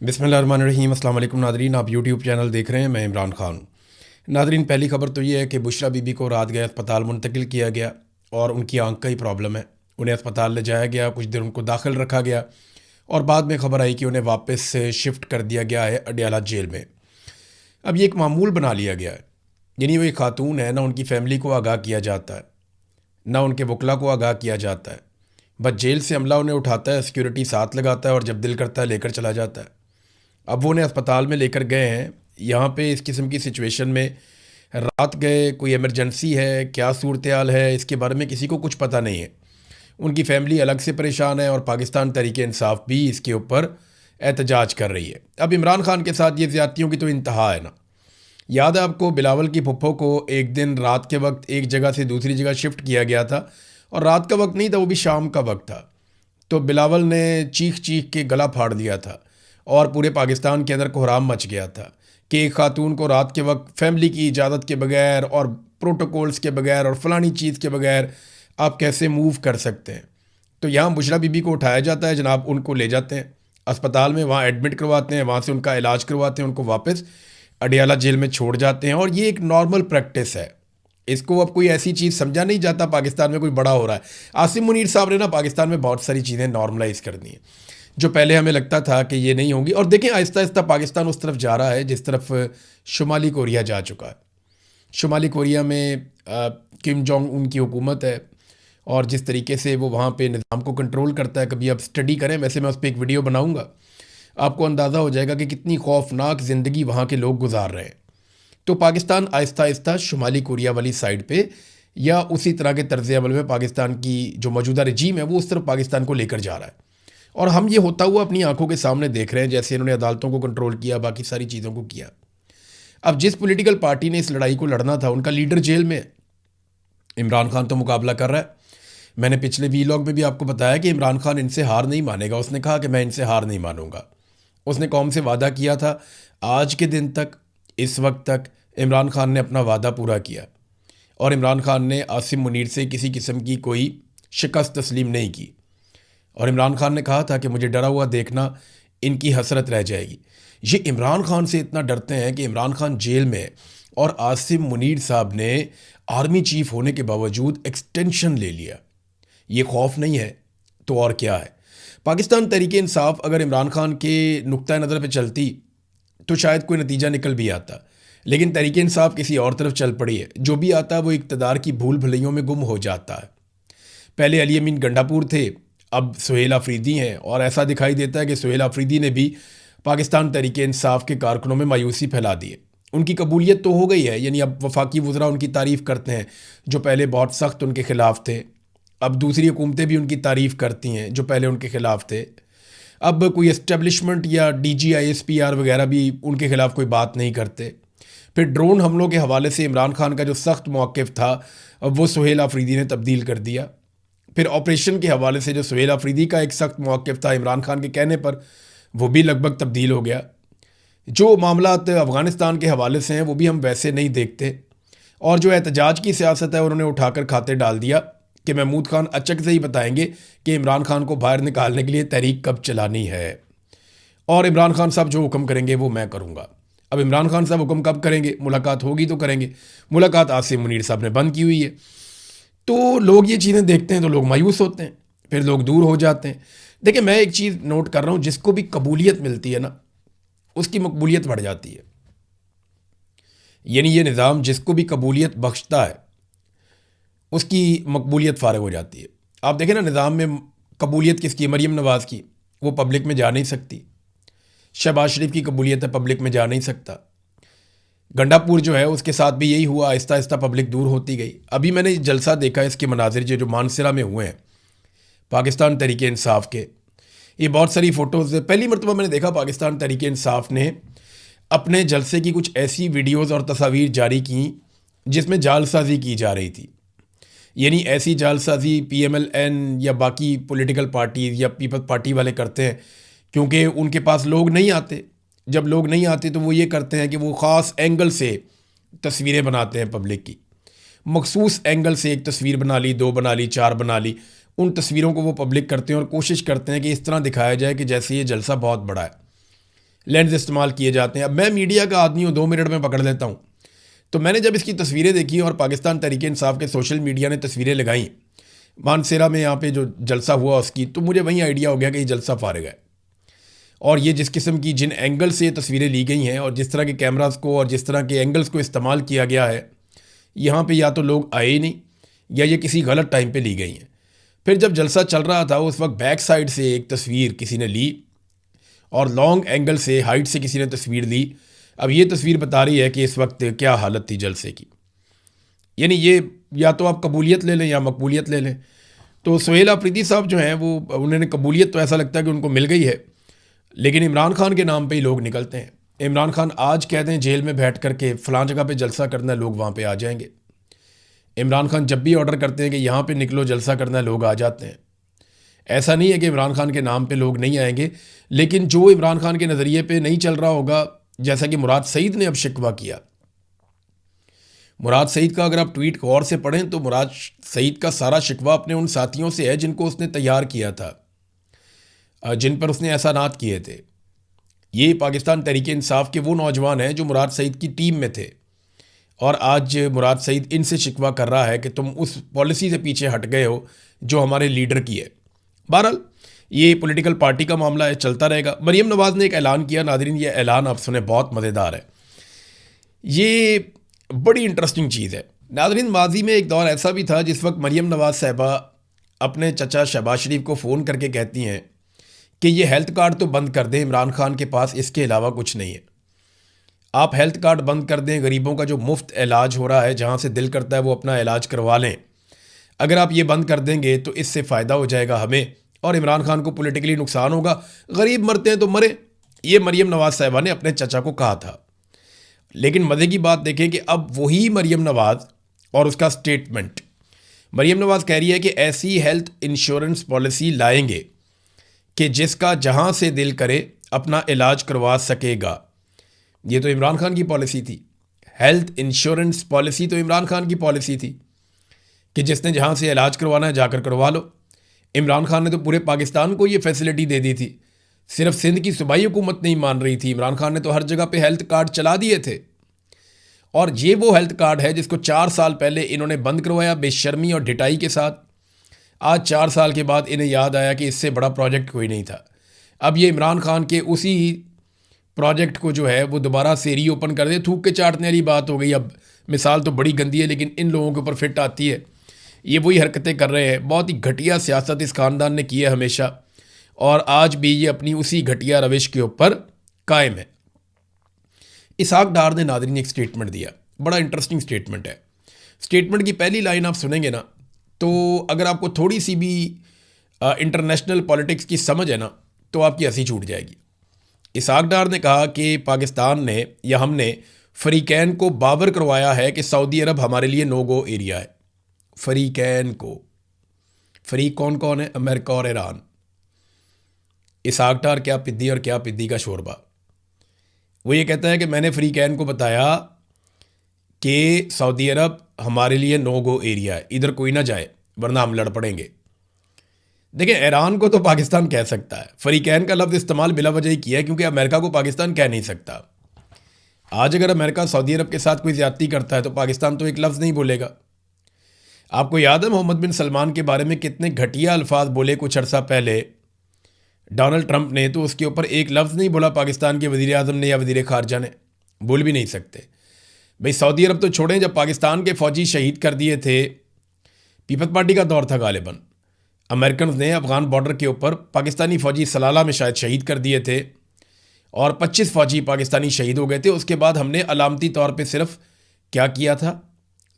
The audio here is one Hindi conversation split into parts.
बिस्मिल्लाहिर्रहमानिर्रहीम। अस्सलाम वालेकुम नादरीन, आप यूट्यूब चैनल देख रहे हैं। मैं इमरान खान। नादरीन, पहली खबर तो ये है कि बुशरा बीबी को रात गए अस्पताल मुंतकिल किया गया और उनकी आंख का ही प्रॉब्लम है। उन्हें अस्पताल ले जाया गया, कुछ देर उनको दाखिल रखा गया और बाद में खबर आई कि उन्हें वापस शिफ्ट कर दिया गया है अडयाला जेल में। अब ये एक मामूल बना लिया गया है, यानी वो एक खातून है, ना उनकी फैमिली को आगाह किया जाता है, ना उनके वकला को आगाह किया जाता है। बस जेल से अमला उन्हें उठाता है, सिक्योरिटी साथ लगाता है और जब दिल करता है लेकर चला जाता है। अब वो उन्हें अस्पताल में लेकर गए हैं। यहाँ पे इस किस्म की सिचुएशन में रात गए, कोई इमरजेंसी है, क्या सूरत हाल है, इसके बारे में किसी को कुछ पता नहीं है। उनकी फैमिली अलग से परेशान है और पाकिस्तान तहरीक इंसाफ भी इसके ऊपर एहतजाज कर रही है। अब इमरान खान के साथ ये ज़्यादतियों की तो इंतहा है ना। याद है आपको, बिलावल की फुप्पो को एक दिन रात के वक्त एक जगह से दूसरी जगह शिफ्ट किया गया था और रात का वक्त नहीं था, वो भी शाम का वक्त था। तो बिलावल ने चीख चीख के गला फाड़ दिया था और पूरे पाकिस्तान के अंदर कोहराम मच गया था कि एक खातून को रात के वक्त फैमिली की इजाज़त के बगैर और प्रोटोकॉल्स के बगैर और फलानी चीज़ के बगैर आप कैसे मूव कर सकते हैं। तो यहाँ बुशरा बीबी को उठाया जाता है जनाब, उनको ले जाते हैं अस्पताल में, वहाँ एडमिट करवाते हैं, वहाँ से उनका इलाज करवाते हैं, उनको वापस अडयाला जेल में छोड़ जाते हैं। और ये एक नॉर्मल प्रैक्टिस है, इसको अब कोई ऐसी चीज़ समझा नहीं जाता पाकिस्तान में कोई बड़ा हो रहा है। आसिम मुनीर साहब ने ना पाकिस्तान में बहुत सारी चीज़ें नॉर्मलाइज कर दी हैं जो पहले हमें लगता था कि ये नहीं होंगी। और देखें, आहिस्ता आहिस्ता पाकिस्तान उस तरफ जा रहा है जिस तरफ शुमाली कोरिया जा चुका है। शुमाली कोरिया में किम जोंग उन की हुकूमत है और जिस तरीके से वो वहाँ पे निज़ाम को कंट्रोल करता है, कभी आप स्टडी करें, वैसे मैं उस पर एक वीडियो बनाऊँगा, आपको अंदाज़ा हो जाएगा कि कितनी खौफनाक ज़िंदगी वहाँ के लोग गुजार रहे हैं। तो पाकिस्तान आहिस्ता आहिस्ता शुमाली कोरिया वाली साइड पे या उसी तरह के तर्ज अमल में पाकिस्तान की जो मौजूदा रजीम है वो उस तरफ पाकिस्तान को लेकर जा रहा है। और हम ये होता हुआ अपनी आंखों के सामने देख रहे हैं, जैसे इन्होंने अदालतों को कंट्रोल किया, बाकी सारी चीज़ों को किया। अब जिस पॉलिटिकल पार्टी ने इस लड़ाई को लड़ना था, उनका लीडर जेल में, इमरान खान तो मुकाबला कर रहा है। मैंने पिछले वीलॉग में भी आपको बताया कि इमरान खान इनसे हार नहीं मानेगा। उसने कहा कि मैं इनसे हार नहीं मानूंगा। उसने कौम से वादा किया था, आज के दिन तक, इस वक्त तक इमरान खान ने अपना वादा पूरा किया और इमरान खान ने आसिम मुनीर से किसी किस्म की कोई शिकस्त तस्लीम नहीं की। और इमरान खान ने कहा था कि मुझे डरा हुआ देखना इनकी हसरत रह जाएगी। ये इमरान खान से इतना डरते हैं कि इमरान खान जेल में है और आसिम मुनीर साहब ने आर्मी चीफ होने के बावजूद एक्सटेंशन ले लिया। ये खौफ नहीं है तो और क्या है। पाकिस्तान तहरीक इंसाफ अगर इमरान खान के नुक्ता नज़र पे चलती तो शायद कोई नतीजा निकल भी आता, लेकिन तहरीक इंसाफ किसी और तरफ चल पड़ी है। जो भी आता है वो इक़्तिदार की भूल भुलैयों में गुम हो जाता है। पहले अली अमीन गंडापुर थे, अब सुहेल आफरीदी हैं और ऐसा दिखाई देता है कि सुहेल आफरीदी ने भी पाकिस्तान तहरीक इंसाफ के कारकुनों में मायूसी फैला दी है। उनकी कबूलियत तो हो गई है, यानी अब वफाकी वज़रा उनकी तारीफ़ करते हैं जो पहले बहुत सख्त उनके ख़िलाफ़ थे। अब दूसरी हुकूमतें भी उनकी तारीफ़ करती हैं जो पहले उनके ख़िलाफ़ थे। अब कोई इस्टेब्लिशमेंट या DG ISPR वगैरह भी उनके ख़िलाफ़ कोई बात नहीं करते। फिर ड्रोन हमलों के हवाले से इमरान खान का जो सख्त मौक़िफ़ था अब वो सुहेल आफरीदी ने तब्दील कर दिया। फिर ऑपरेशन के हवाले से जो सुहेल आफरीदी का एक सख्त मौक़िफ़ था इमरान खान के कहने पर, वो भी लगभग तब्दील हो गया। जो मामलात अफ़गानिस्तान के हवाले से हैं वो भी हम वैसे नहीं देखते। और जो एहतजाज की सियासत है उन्होंने उठाकर खाते डाल दिया कि महमूद खान अचक से ही बताएंगे कि इमरान खान को बाहर निकालने के लिए तहरीक कब चलानी है और इमरान खान साहब जो हुक्म करेंगे वो मैं करूँगा। अब इमरान खान साहब हुक्म कब करेंगे, मुलाकात होगी तो करेंगे। मुलाकात आसिम मुनीर साहब ने बंद की हुई है। तो लोग ये चीज़ें देखते हैं तो लोग मायूस होते हैं, फिर लोग दूर हो जाते हैं। देखिए, मैं एक चीज़ नोट कर रहा हूँ, जिसको भी कबूलियत मिलती है ना उसकी मकबूलियत बढ़ जाती है। यानी ये निज़ाम जिसको भी कबूलियत बख्शता है उसकी मकबूलियत फ़ारिग हो जाती है। आप देखें ना, निज़ाम में कबूलियत किसकी, मरीम नवाज़ की, वो पब्लिक में जा नहीं सकती। शहबाज शरीफ की कबूलियत है, पब्लिक में जा नहीं सकता। गंडापुर जो है उसके साथ भी यही हुआ, आहिस्ता आहिस्ता पब्लिक दूर होती गई। अभी मैंने जलसा देखा, इसके मनाजिर जो मानसरा में हुए हैं पाकिस्तान तहरीक इंसाफ के, ये बहुत सारी फ़ोटोज़, पहली मरतबा मैंने देखा पाकिस्तान तहरीक इंसाफ ने अपने जलसे की कुछ ऐसी वीडियोज़ और तस्वीर जारी की जिसमें जालसाजी की जा रही थी। यानी ऐसी जालसाजी PMLN या बाकी पॉलिटिकल पार्टीज़ या पीपल्स पार्टी वाले करते हैं क्योंकि उनके पास लोग नहीं आते। जब लोग नहीं आते तो वो ये करते हैं कि वो ख़ास एंगल से तस्वीरें बनाते हैं पब्लिक की। मखसूस एंगल से एक तस्वीर बना ली, 2 बना ली, 4 बना ली, उन तस्वीरों को वो पब्लिक करते हैं और कोशिश करते हैं कि इस तरह दिखाया जाए कि जैसे ये जलसा बहुत बड़ा है। लेंस इस्तेमाल किए जाते हैं। अब मैं मीडिया का आदमी हूँ, 2 मिनट में पकड़ लेता हूँ। तो मैंने जब इसकी तस्वीरें देखी और पाकिस्तान तहरीक इंसाफ के सोशल मीडिया ने तस्वीरें लगाई मानसेरा में, यहाँ पे जो जलसा हुआ उसकी, तो मुझे वहीं आइडिया हो गया कि ये जलसा फारिग है। और ये जिस किस्म की, जिन एंगल से ये तस्वीरें ली गई हैं और जिस तरह के कैमरास को और जिस तरह के एंगल्स को इस्तेमाल किया गया है, यहाँ पे या तो लोग आए ही नहीं या ये किसी गलत टाइम पे ली गई हैं। फिर जब जलसा चल रहा था उस वक्त बैक साइड से एक तस्वीर किसी ने ली और लॉन्ग एंगल से, हाइट से किसी ने तस्वीर ली। अब ये तस्वीर बता रही है कि इस वक्त क्या हालत थी जलसे की। यानी ये या तो आप कबूलियत ले लें या मकबूलियत ले लें। तो सुहेल आफरीदी साहब जो हैं वो, उन्होंने कबूलियत तो ऐसा लगता है कि उनको मिल गई है, लेकिन इमरान खान के नाम पे ही लोग निकलते हैं। इमरान खान आज कहते हैं जेल में बैठ करके फ़लाँ जगह पे जलसा करना है, लोग वहाँ पे आ जाएंगे। इमरान खान जब भी ऑर्डर करते हैं कि यहाँ पे निकलो जलसा करना है, लोग आ जाते हैं। ऐसा नहीं है कि इमरान खान के नाम पे लोग नहीं आएंगे, लेकिन जो इमरान खान के नज़रिए पे नहीं चल रहा होगा, जैसा कि मुराद सईद ने अब शिकवा किया। मुराद सईद का अगर आप ट्वीट गौर से पढ़ें तो मुराद सईद का सारा शिकवा अपने उन साथियों से है जिनको उसने तैयार किया था, जिन पर उसने एहसानात किए थे। ये पाकिस्तान तहरीक इंसाफ के वो नौजवान हैं जो मुराद सईद की टीम में थे, और आज मुराद सईद इनसे शिकवा कर रहा है कि तुम उस पॉलिसी से पीछे हट गए हो जो हमारे लीडर की है। बहरहाल ये पॉलिटिकल पार्टी का मामला है, चलता रहेगा। मरीम नवाज़ ने एक ऐलान किया, नादरीन ये ऐलान आप सुने, बहुत मज़ेदार है, ये बड़ी इंटरेस्टिंग चीज़ है। नादरीन माजी में एक दौर ऐसा भी था जिस वक्त मरीम नवाज़ साहिबा अपने चचा शहबाज शरीफ को फ़ोन करके कहती हैं कि ये हेल्थ कार्ड तो बंद कर दें, इमरान खान के पास इसके अलावा कुछ नहीं है, आप हेल्थ कार्ड बंद कर दें, गरीबों का जो मुफ्त इलाज हो रहा है, जहाँ से दिल करता है वो अपना इलाज करवा लें, अगर आप ये बंद कर देंगे तो इससे फ़ायदा हो जाएगा हमें और इमरान खान को पॉलिटिकली नुकसान होगा, गरीब मरते हैं तो मरे। ये मरीम नवाज़ साहिबा ने अपने चचा को कहा था। लेकिन मज़े की बात देखें कि अब वही मरीम नवाज़ और उसका स्टेटमेंट, मरीम नवाज़ कह रही है कि ऐसी हेल्थ इंश्योरेंस पॉलिसी लाएंगे कि जिसका जहाँ से दिल करे अपना इलाज करवा सकेगा। ये तो इमरान खान की पॉलिसी थी, हेल्थ इंश्योरेंस पॉलिसी तो इमरान खान की पॉलिसी थी कि जिसने जहाँ से इलाज करवाना है जाकर करवा लो। इमरान खान ने तो पूरे पाकिस्तान को ये फैसिलिटी दे दी थी, सिर्फ सिंध की सूबाई हुकूमत नहीं मान रही थी, इमरान खान ने तो हर जगह पे हेल्थ कार्ड चला दिए थे। और ये वो हेल्थ कार्ड है जिसको 4 साल पहले इन्होंने बंद करवाया बेशर्मी और ढिठाई के साथ। आज 4 साल के बाद इन्हें याद आया कि इससे बड़ा प्रोजेक्ट कोई नहीं था। अब ये इमरान खान के उसी प्रोजेक्ट को जो है वो दोबारा से रीओपन कर दे, थूक के चाटने वाली बात हो गई। अब मिसाल तो बड़ी गंदी है लेकिन इन लोगों के ऊपर फिट आती है। ये वही हरकतें कर रहे हैं, बहुत ही घटिया सियासत इस ख़ानदान ने की है हमेशा, और आज भी ये अपनी उसी घटिया रविश के ऊपर कायम है। इसहाक डार ने नादरीन एक स्टेटमेंट दिया, बड़ा इंटरेस्टिंग स्टेटमेंट है। स्टेटमेंट की पहली लाइन आप सुनेंगे ना तो अगर आपको थोड़ी सी भी इंटरनेशनल पॉलिटिक्स की समझ है ना तो आपकी हंसी छूट जाएगी। इसहाक डार ने कहा कि पाकिस्तान ने या हमने फरीकैन को बावर करवाया है कि सऊदी अरब हमारे लिए नो गो एरिया है। फरीकैन को, फरीक कौन कौन है? अमेरिका और ईरान। इसहाक डार क्या पिद्दी और क्या पिद्दी का शोरबा। वो ये कहता है कि मैंने फरीकैन को बताया कि सऊदी अरब हमारे लिए नो गो एरिया है, इधर कोई ना जाए वरना हम लड़ पड़ेंगे। देखिए, ईरान को तो पाकिस्तान कह सकता है, फरीकैन का लफ्ज़ इस्तेमाल बिला वजह ही किया है क्योंकि अमेरिका को पाकिस्तान कह नहीं सकता। आज अगर अमेरिका सऊदी अरब के साथ कोई ज़्यादती करता है तो पाकिस्तान तो एक लफ्ज़ नहीं बोलेगा। आपको याद है मोहम्मद बिन सलमान के बारे में कितने घटिया अल्फाज बोले कुछ अर्सा पहले डोनाल्ड ट्रंप ने, तो उसके ऊपर एक लफ्ज़ नहीं बोला पाकिस्तान के वज़ीर आज़म ने या वज़ीर ख़ारजा ने, बोल भी नहीं सकते। भाई सऊदी अरब तो छोड़ें, जब पाकिस्तान के फ़ौजी शहीद कर दिए थे, पीपल्स पार्टी का दौर था गालिबन, अमेरिकन ने अफ़गान बॉर्डर के ऊपर पाकिस्तानी फ़ौजी सलाला में शायद शहीद कर दिए थे और 25 फ़ौजी पाकिस्तानी शहीद हो गए थे। उसके बाद हमने अलामती तौर पे सिर्फ क्या किया था,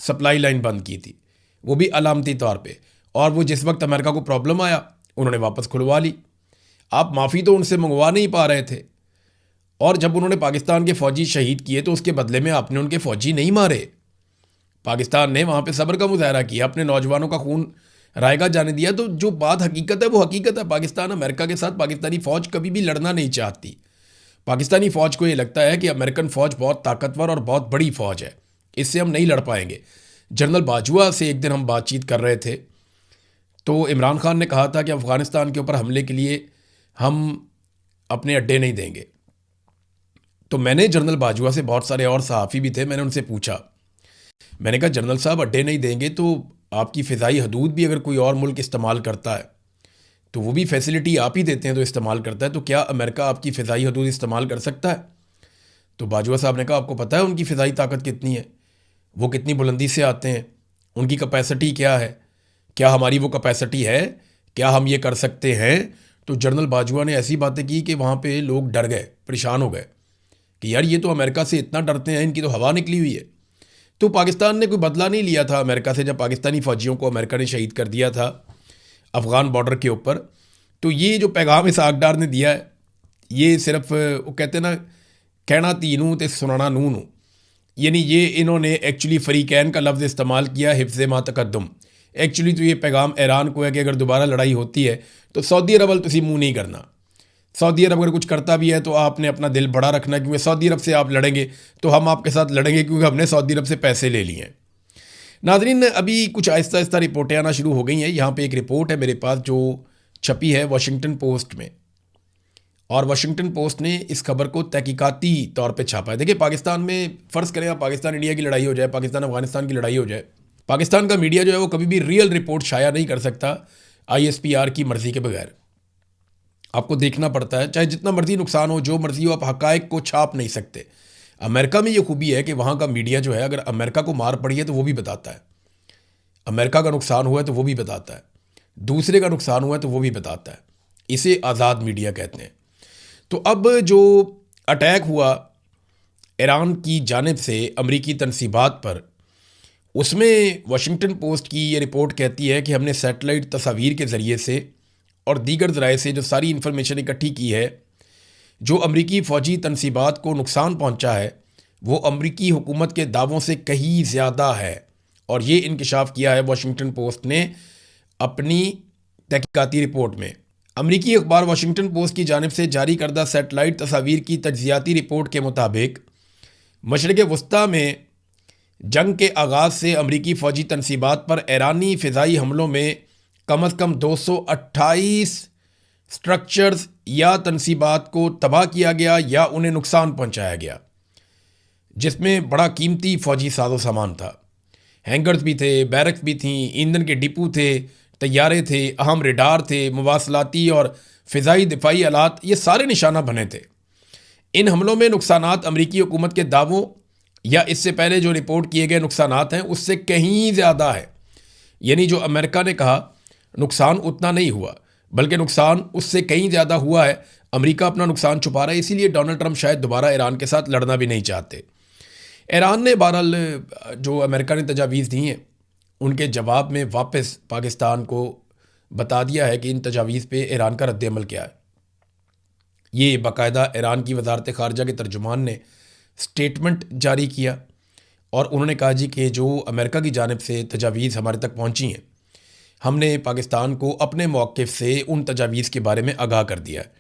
सप्लाई लाइन बंद की थी, वो भी अलामती तौर पे, और वो जिस वक्त अमेरिका को प्रॉब्लम आया उन्होंने वापस खुलवा ली। आप माफ़ी तो उनसे मंगवा नहीं पा रहे थे, और जब उन्होंने पाकिस्तान के फ़ौजी शहीद किए तो उसके बदले में आपने उनके फ़ौजी नहीं मारे। पाकिस्तान ने वहाँ पे सब्र का मुजाहरा किया, अपने नौजवानों का खून रायगा जाने दिया। तो जो बात हकीकत है वो हकीकत है। पाकिस्तान अमेरिका के साथ पाकिस्तानी फ़ौज कभी भी लड़ना नहीं चाहती। पाकिस्तानी फ़ौज को ये लगता है कि अमेरिकन फ़ौज बहुत ताकतवर और बहुत बड़ी फ़ौज है, इससे हम नहीं लड़ पाएंगे। जनरल बाजवा से एक दिन हम बातचीत कर रहे थे तो इमरान खान ने कहा था कि अफ़गानिस्तान के ऊपर हमले के लिए हम अपने अड्डे नहीं देंगे। तो मैंने जनरल बाजवा से, बहुत सारे और सहाफ़ी भी थे, मैंने उनसे पूछा, मैंने कहा जनरल साहब अड्डे नहीं देंगे तो आपकी फ़िज़ाई हदूद भी अगर कोई और मुल्क इस्तेमाल करता है तो वो भी फैसिलिटी आप ही देते हैं तो इस्तेमाल करता है, तो क्या अमेरिका आपकी फ़िज़ाई हदूद इस्तेमाल कर सकता है? तो बाजवा साहब ने कहा आपको पता है उनकी फ़िज़ाई ताकत कितनी है, वो कितनी बुलंदी से आते हैं, उनकी कैपेसिटी क्या है, क्या हमारी वो कैपेसिटी है, क्या हम ये कर सकते हैं? तो जनरल बाजवा ने ऐसी बातें की कि वहाँ पे लोग डर गए, परेशान हो गए कि यार ये तो अमेरिका से इतना डरते हैं, इनकी तो हवा निकली हुई है। तो पाकिस्तान ने कोई बदला नहीं लिया था अमेरिका से, जब पाकिस्तानी फ़ौजियों को अमेरिका ने शहीद कर दिया था अफ़गान बॉर्डर के ऊपर। तो ये जो पैगाम इसहाक डार ने दिया है, ये सिर्फ वो कहते हैं ना, कहना तीनू तो सुनाना नू, यानी ये इन्होंने एक्चुअली फ़रीक़ैन का लफ्ज़ इस्तेमाल किया, हिफ्ज़ मा तक़द्दुम। एक्चुअली तो ये पैगाम ईरान को है कि अगर दोबारा लड़ाई होती है तो सऊदी अरब वाल तुसी मुँह नहीं करना। सऊदी अरब अगर कुछ करता भी है तो आपने अपना दिल बड़ा रखना, क्योंकि सऊदी अरब से आप लड़ेंगे तो हम आपके साथ लड़ेंगे, क्योंकि हमने सऊदी अरब से पैसे ले लिए हैं। नाज़रीन, अभी कुछ आहिस्ता आहिस्ता रिपोर्टें आना शुरू हो गई हैं। यहाँ पे एक रिपोर्ट है मेरे पास जो छपी है वाशिंगटन पोस्ट में, और वाशिंगटन पोस्ट ने इस खबर को तहकीकाती तौर पे छापा है। देखिए, पाकिस्तान में फ़र्ज़ करें आप पाकिस्तान इंडिया की लड़ाई हो जाए, पाकिस्तान अफगानिस्तान की लड़ाई हो जाए, पाकिस्तान का मीडिया जो है वो कभी भी रियल रिपोर्ट शाया नहीं कर सकता ISPR की मर्ज़ी के बगैर। आपको देखना पड़ता है, चाहे जितना मर्ज़ी नुकसान हो, जो मर्ज़ी हो, आप हक़ाइक़ को छाप नहीं सकते। अमेरिका में ये खूबी है कि वहाँ का मीडिया जो है, अगर अमेरिका को मार पड़ी है तो वो भी बताता है, अमेरिका का नुकसान हुआ है तो वो भी बताता है, दूसरे का नुकसान हुआ है तो वो भी बताता है। इसे आज़ाद मीडिया कहते हैं। तो अब जो अटैक हुआ ईरान की जानिब से अमरीकी तनसीबात पर, उसमें वाशिंगटन पोस्ट की ये रिपोर्ट कहती है कि हमने सैटेलाइट तस्वीर के ज़रिए से और दीगर ज़राए से जो सारी इन्फॉर्मेशन इकट्ठी की है, जो अमरीकी फ़ौजी तनसीबात को नुकसान पहुंचा है वो अमरीकी हुकूमत के दावों से कहीं ज़्यादा है। और ये इंकशाफ किया है वाशिंगटन पोस्ट ने अपनी तहकीकाती रिपोर्ट में। अमरीकी अखबार वाशिंगटन पोस्ट की जानिब से जारी करदा सैटेलाइट तस्वीर की तज्ज़ियाती रिपोर्ट के मुताबिक मशरिक़ वस्ता में जंग के आगाज़ से अमरीकी फ़ौजी तनसीबात पर ईरानी फ़िज़ाई हमलों में कम अज़ कम 228 स्ट्रक्चर्स या तनसीबात को तबाह किया गया या उन्हें नुकसान पहुंचाया गया, जिसमें बड़ा कीमती फ़ौजी साजो सामान था। हैंगर्स भी थे, बैरक्स भी थीं, ईंधन के डिपो थे, तैयारे थे, अहम रेडार थे, मवासलाती और फ़िज़ाई दिफाई आलात, ये सारे निशाना बने थे। इन हमलों में नुकसानात अमरीकी हुकूमत के दावों या इससे पहले जो रिपोर्ट किए गए नुकसानात हैं उससे कहीं ज़्यादा है। यानी जो अमेरिका ने कहा नुकसान उतना नहीं हुआ, बल्कि नुकसान उससे कहीं ज़्यादा हुआ है। अमेरिका अपना नुकसान छुपा रहा है, इसीलिए डोनाल्ड ट्रंप शायद दोबारा ईरान के साथ लड़ना भी नहीं चाहते। ईरान ने बहरहाल जो अमेरिका ने तजावीज़ दी हैं उनके जवाब में वापस पाकिस्तान को बता दिया है कि इन तजावीज़ पे ईरान का रद्द-ए-अमल क्या है। ये बाकायदा ईरान की वजारत ख़ारजा के तर्जुमान ने स्टेटमेंट जारी किया और उन्होंने कहा जी कि जो अमेरिका की जानिब से तजावीज़ हमारे तक पहुँची हैं, हमने पाकिस्तान को अपने मौक़िफ़ से उन तजावीज़ के बारे में आगाह कर दिया है।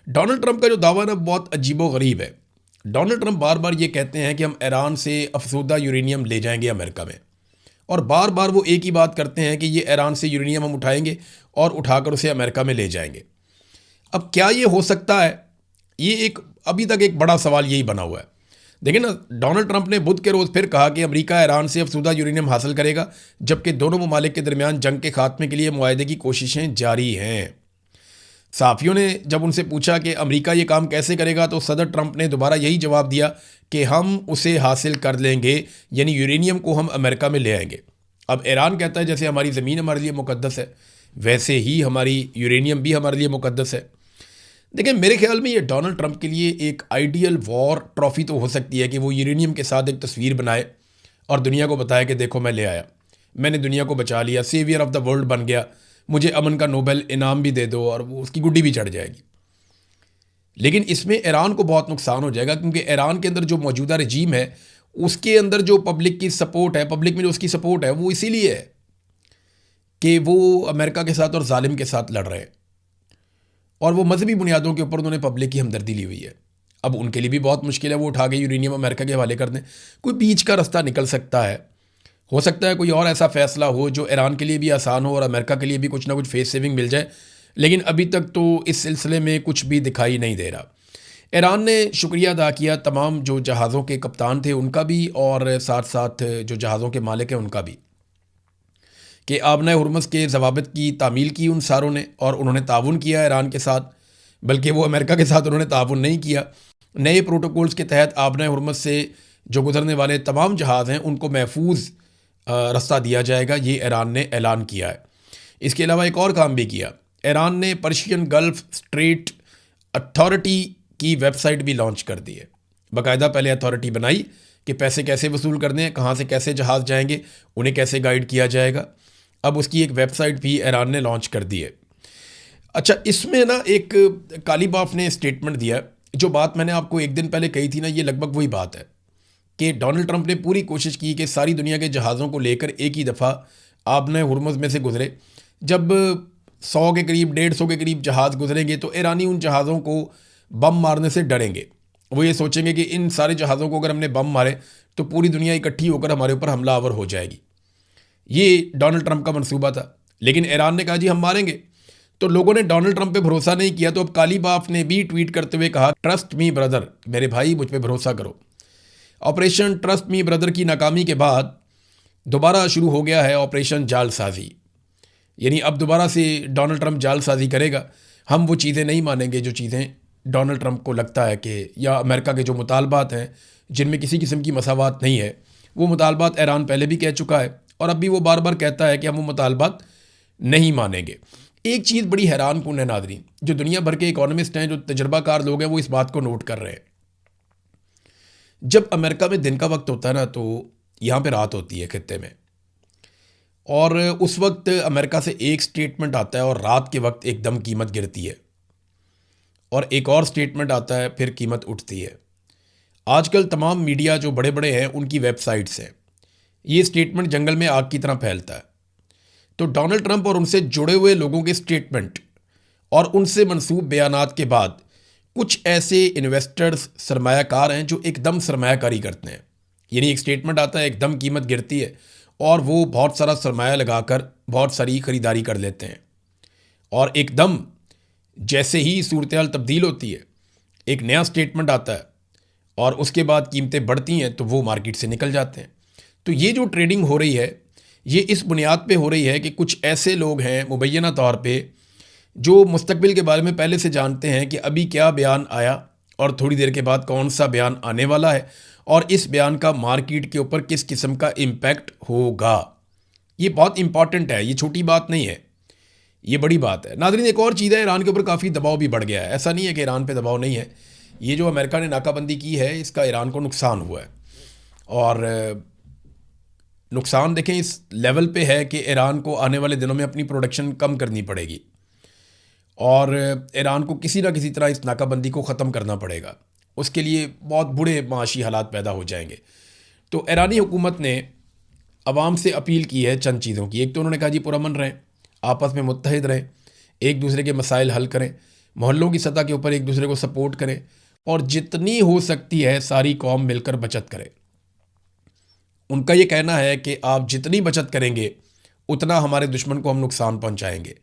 डोनाल्ड ट्रंप का जो दावा ना बहुत अजीबो गरीब है। डोनाल्ड ट्रंप बार बार ये कहते हैं कि हम ईरान से अफसुदा यूरेनियम ले जाएंगे अमेरिका में, और बार बार वो एक ही बात करते हैं कि ये ईरान से यूरेनियम हम उठाएंगे और उठाकर उसे अमेरिका में ले जाएंगे। अब क्या ये हो सकता है? ये एक अभी तक एक बड़ा सवाल यही बना हुआ है। देखिए ना, डोनाल्ड ट्रंप ने बुध के रोज़ फिर कहा कि अमेरिका ईरान से अफसुदा यूरेनियम हासिल करेगा, जबकि दोनों ममालिक के दरमियान जंग के खात्मे के लिए मुआहदे की कोशिशें जारी हैं। सहाफ़ियों ने जब उनसे पूछा कि अमेरिका ये काम कैसे करेगा, तो सदर ट्रंप ने दोबारा यही जवाब दिया कि हम उसे हासिल कर लेंगे, यानी यूरेनियम को हम अमेरिका में ले आएंगे। अब ईरान कहता है जैसे हमारी ज़मीन हमारे लिए मुक़द्दस है, वैसे ही हमारी यूरेनियम भी हमारे लिए मुक़द्दस है। देखिए, मेरे ख्याल में ये डोनाल्ड ट्रंप के लिए एक आइडियल वॉर ट्रॉफ़ी तो हो सकती है कि वो यूरेनियम के साथ एक तस्वीर बनाए और दुनिया को बताए कि देखो मैं ले आया, मैंने दुनिया को बचा लिया, सेवियर ऑफ द वर्ल्ड बन गया, मुझे अमन का नोबेल इनाम भी दे दो, और वो उसकी गुड्डी भी चढ़ जाएगी। लेकिन इसमें ईरान को बहुत नुकसान हो जाएगा, क्योंकि ईरान के अंदर जो मौजूदा रजीम है उसके अंदर जो पब्लिक की सपोर्ट है, पब्लिक में जो उसकी सपोर्ट है, वो इसीलिए है कि वो अमेरिका के साथ और जालिम के साथ लड़ रहे हैं, और वो मजहबी बुनियादों के ऊपर उन्होंने पब्लिक की हमदर्दी ली हुई है। अब उनके लिए भी बहुत मुश्किल है, वो उठा के यूरेनियम अमेरिका के हवाले कर दें। कोई बीच का रास्ता निकल सकता है, हो सकता है कोई और ऐसा फ़ैसला हो जो ईरान के लिए भी आसान हो और अमेरिका के लिए भी कुछ ना कुछ फेस सेविंग मिल जाए, लेकिन अभी तक तो इस सिलसिले में कुछ भी दिखाई नहीं दे रहा। ईरान ने शुक्रिया अदा किया तमाम जो जहाज़ों के कप्तान थे उनका भी, और साथ साथ जो जहाज़ों के मालिक हैं उनका भी, कि आबना हुर्मुज़ के ज़वाबित की तामील की उन सारों ने, और उन्होंने ताउन किया ईरान के साथ, बल्कि वो अमेरिका के साथ उन्होंने ताउन नहीं किया। नए प्रोटोकॉल्स के तहत आबना हुर्मुज़ से जो गुजरने वाले तमाम जहाज़ हैं उनको महफूज रास्ता दिया जाएगा, ये ईरान ने ऐलान किया है। इसके अलावा एक और काम भी किया, ईरान ने पर्शियन गल्फ़ स्ट्रेट अथॉरिटी की वेबसाइट भी लॉन्च कर दी है। बाकायदा पहले अथॉरिटी बनाई कि पैसे कैसे वसूल करने हैं, कहाँ से कैसे जहाज़ जाएंगे, उन्हें कैसे गाइड किया जाएगा। अब उसकी एक वेबसाइट भी ईरान ने लॉन्च कर दी है। अच्छा, इसमें ना एक कालीबाफ ने स्टेटमेंट दिया, जो बात मैंने आपको एक दिन पहले कही थी ना, ये लगभग वही बात है कि डोनाल्ड ट्रंप ने पूरी कोशिश की कि सारी दुनिया के जहाज़ों को लेकर एक ही दफ़ा आबना हुर्मुज़ में से गुजरे। जब 100 के करीब 150 के करीब जहाज़ गुजरेंगे तो ईरानी उन जहाज़ों को बम मारने से डरेंगे। वो ये सोचेंगे कि इन सारे जहाज़ों को अगर हमने बम मारे तो पूरी दुनिया इकट्ठी होकर हमारे ऊपर हमलावर हो जाएगी। ये डोनाल्ड ट्रंप का मंसूबा था, लेकिन ईरान ने कहा जी हम मारेंगे। तो लोगों ने डोनाल्ड ट्रंप पे भरोसा नहीं किया, तो अब कालीबाफ ने भी ट्वीट करते हुए कहा, ट्रस्ट मी ब्रदर, मेरे भाई मुझ पे भरोसा करो। ऑपरेशन ट्रस्ट मी ब्रदर की नाकामी के बाद दोबारा शुरू हो गया है ऑपरेशन जालसाजी, यानी अब दोबारा से डोनाल्ड ट्रंप जालसाजी करेगा। हम वो चीज़ें नहीं मानेंगे जो चीज़ें डोनाल्ड ट्रंप को लगता है कि, या अमेरिका के जो मुतालबात हैं जिनमें किसी किस्म की मसावात नहीं है, वो मुतालबात ईरान पहले भी कह चुका है और अब भी वो बार बार कहता है कि हम वो मुतालबात नहीं मानेंगे। एक चीज़ बड़ी हैरान कुन है नाज़रीन, जो दुनिया भर के इकोनॉमिस्ट हैं, जो तजर्बाकार लोग हैं, वो इस बात को नोट कर रहे हैं। जब अमेरिका में दिन का वक्त होता है ना, तो यहाँ पे रात होती है खित्ते में, और उस वक्त अमेरिका से एक स्टेटमेंट आता है और रात के वक्त एकदम कीमत गिरती है, और एक और स्टेटमेंट आता है फिर कीमत उठती है। आजकल तमाम मीडिया जो बड़े बड़े हैं उनकी वेबसाइट्स हैं, ये स्टेटमेंट जंगल में आग की तरह फैलता है। तो डोनाल्ड ट्रंप और उनसे जुड़े हुए लोगों के स्टेटमेंट और उनसे मनसूब बयानात के बाद कुछ ऐसे इन्वेस्टर्स, सरमायाकार हैं जो एकदम सरमायाकारी करते हैं। यानी एक स्टेटमेंट आता है, एकदम कीमत गिरती है, और वो बहुत सारा सरमाया लगाकर बहुत सारी ख़रीदारी कर लेते हैं, और एकदम जैसे ही सूरत हाल तब्दील होती है एक नया स्टेटमेंट आता है और उसके बाद कीमतें बढ़ती हैं तो वो मार्केट से निकल जाते हैं। तो ये जो ट्रेडिंग हो रही है ये इस बुनियाद पे हो रही है कि कुछ ऐसे लोग हैं मुबैना तौर पे जो मुस्तकबिल के बारे में पहले से जानते हैं कि अभी क्या बयान आया और थोड़ी देर के बाद कौन सा बयान आने वाला है, और इस बयान का मार्केट के ऊपर किस किस्म का इम्पैक्ट होगा। ये बहुत इंपॉर्टेंट है, ये छोटी बात नहीं है, ये बड़ी बात है। नाज़रीन, एक और चीज़ है, ईरान के ऊपर काफ़ी दबाव भी बढ़ गया है। ऐसा नहीं है कि ईरान पे दबाव नहीं है, ये जो अमेरिका ने नाकाबंदी की है इसका ईरान को नुकसान हुआ है, और नुकसान देखें इस लेवल पे है कि ईरान को आने वाले दिनों में अपनी प्रोडक्शन कम करनी पड़ेगी, और ईरान को किसी ना किसी तरह इस नाकाबंदी को ख़त्म करना पड़ेगा। उसके लिए बहुत बुरे माशी हालात पैदा हो जाएंगे। तो ईरानी हुकूमत ने अवाम से अपील की है चंद चीज़ों की। एक तो उन्होंने कहा जी पुरअमन रहें, आपस में मुत्तहिद रहें, एक दूसरे के मसाइल हल करें, मोहल्लों की सतह के ऊपर एक दूसरे को सपोर्ट करें, और जितनी हो सकती है सारी कौम मिलकर बचत करे। उनका ये कहना है कि आप जितनी बचत करेंगे उतना हमारे दुश्मन को हम नुकसान पहुंचाएंगे।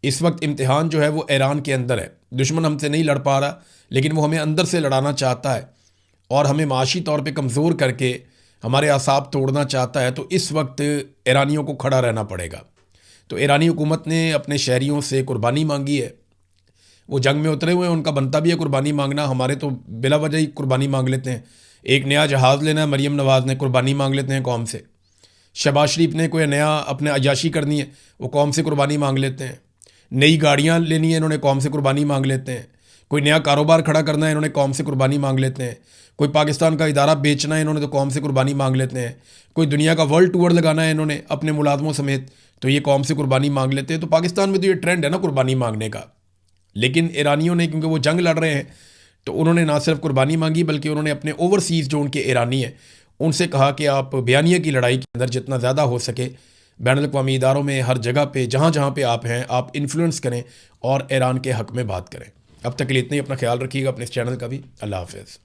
इस वक्त इम्तिहान जो है वो ईरान के अंदर है। दुश्मन हमसे नहीं लड़ पा रहा, लेकिन वो हमें अंदर से लड़ाना चाहता है और हमें माशी तौर पे कमज़ोर करके हमारे आसाब तोड़ना चाहता है। तो इस वक्त ईरानियों को खड़ा रहना पड़ेगा। तो ईरानी हुकूमत ने अपने शहरियों से कुर्बानी मांगी है। वो जंग में उतरे हुए हैं, उनका बनता भी है कुर्बानी मांगना। हमारे तो बिला वजह ही कुर्बानी मांग लेते हैं। एक नया जहाज़ लेना है, मरीम नवाज़ ने कुर्बानी मांग लेते हैं कौम से। शहबाज शरीफ ने कोई नया अपने अयाशी करनी है, वो कौम से कुर्बानी मांग लेते हैं। नई गाड़ियाँ लेनी है, इन्होंने कौम से कुर्बानी मांग लेते हैं। कोई नया कारोबार खड़ा करना है, इन्होंने कौम से कुर्बानी मांग लेते हैं। कोई पाकिस्तान का इदारा बेचना है, इन्होंने तो कौम से कुर्बानी मांग लेते हैं। कोई दुनिया का वर्ल्ड टूर लगाना है इन्होंने अपने मुलाजमों समेत, तो ये कौम से कुर्बानी मांग लेते हैं। तो पाकिस्तान में तो ये ट्रेंड है ना कुर्बानी मांगने का। लेकिन ईरानियों ने, क्योंकि वो जंग लड़ रहे हैं, तो उन्होंने ना सिर्फ कुर्बानी मांगी बल्कि उन्होंने अपने ओवरसीज़ जो उनके ईरानी हैं उनसे कहा कि आप बयानिया की लड़ाई के अंदर जितना ज़्यादा हो सके बैनुल-अक़वामी इदारों में, हर जगह पे जहाँ जहाँ पे आप हैं, आप इन्फ्लुएंस करें और ईरान के हक़ में बात करें। अब तक के लिए इतना ही। अपना ख्याल रखिएगा, अपने इस चैनल का भी। अल्लाह हाफ़िज़।